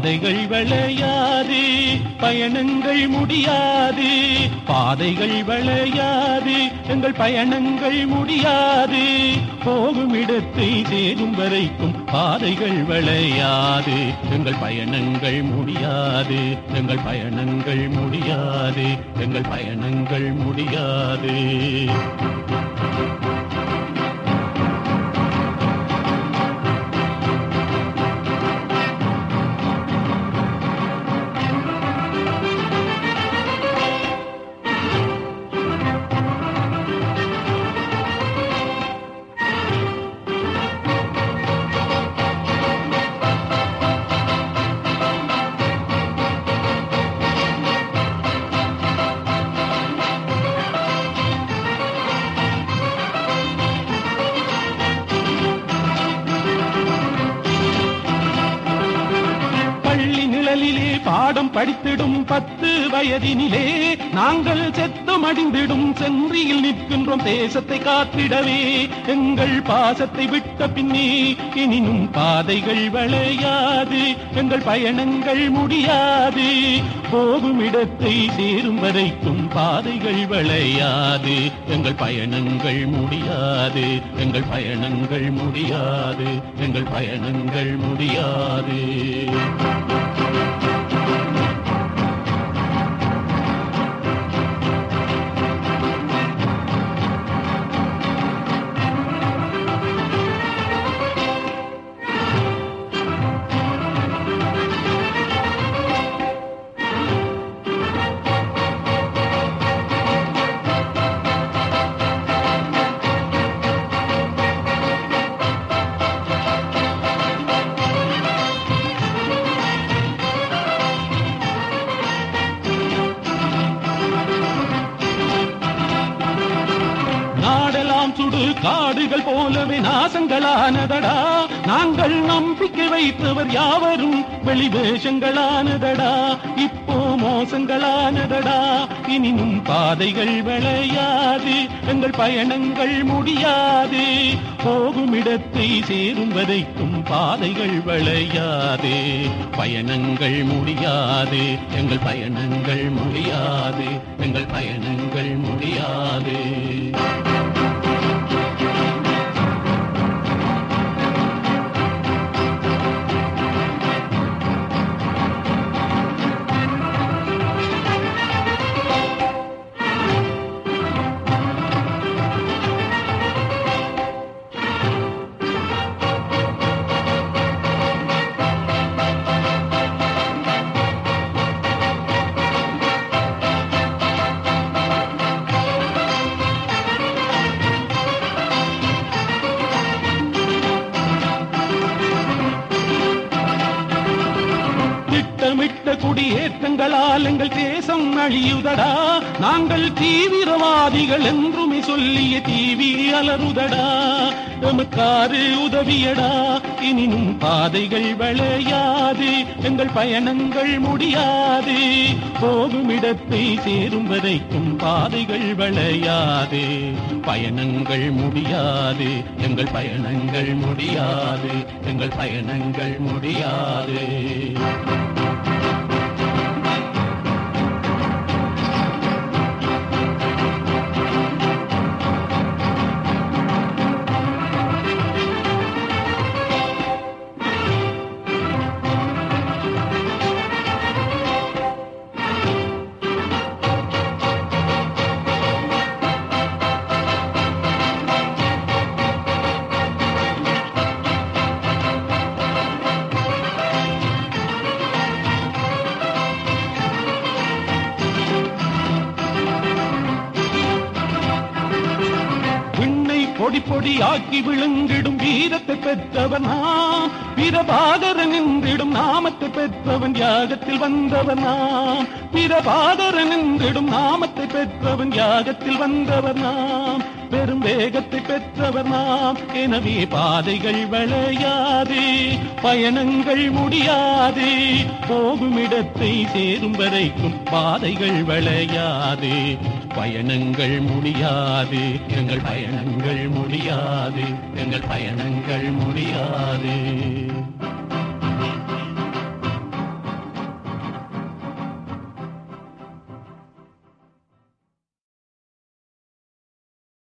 பாதைகள் வளையாது, பயணங்கள் முடியாது. பாதைகள் வளையாது, எங்கள் பயணங்கள் முடியாது. போகும் இடத்தை சேரும் வரைக்கும் பாதைகள் வளையாது, எங்கள் பயணங்கள் முடியாது. எங்கள் பயணங்கள் முடியாது, எங்கள் பயணங்கள் முடியாது. பாடம் படித்திடும் 10 வயதினிலே நாங்கள் செத்து மடிந்திடும் சென்றியில் நிற்கின்றோம் தேசத்தை காத்திடவே. எங்கள் பாசத்தை விட்ட பின்னே எனினும் பாதைகள் வளையாது, எங்கள் பயணங்கள் முடியாது. போகும் இடத்தை சேரும் வரைக்கும் பாதைகள் வளையாது, எங்கள் பயணங்கள் முடியாது. எங்கள் பயணங்கள் முடியாது, எங்கள் பயணங்கள் முடியாது. சுடு காடுகள் போலவே நாசங்களானதடா, நாங்கள் நம்பிக்கை வைத்தவர் யாவரும் வெளிவேஷங்களானதடா. இப்போ மோசங்களானதடா, இனினும் பாதைகள் வளையாது, எங்கள் பயணங்கள் முடியாது. போகும் இடத்தை சேரும் வரைக்கும் பாதைகள் வளையாது, பயணங்கள் முடியாது. எங்கள் பயணங்கள் முடியாது, எங்கள் பயணங்கள் முடியாது. திட்டமிட்ட குடியேற்றங்களால் எங்கள் தேசம் அழியுதடா, நாங்கள் தீவிரவாதிகள் என்றுமே சொல்லிய தீவி அலறுதடா. எமக்காரு உதவியடா, எனினும் பாதைகள் வளையாது, எங்கள் பயணங்கள் முடியாது. போகும் இடத்தை சேரும் வரைக்கும் பாதைகள் வளையாது, பயணங்கள் முடியாது. எங்கள் பயணங்கள் முடியாது, எங்கள் பயணங்கள் முடியாது. பொடி பொடி ஆக்கி விழுங்கிடும் வீரத்தை பெற்றவனா, பிரபாகரன் என்றிடும் நாமத்தை பெற்றவன் யாகத்தில் வந்தவனா. பிரபாகரன் என்றிடும் நாமத்தை பெற்றவன் யாகத்தில் வந்தவர் நாம், பெரும் வேகத்தை பெற்றவர் நாம். எனவே பாதைகள் வளையாது, பயணங்கள் முடியாது. போகும் இடத்தை சேரும் வரைக்கும் பாதைகள் வளையாது, பயணங்கள் முடியாது. எங்கள் பயணங்கள் முடியாது, எங்கள் பயணங்கள் முடியாது.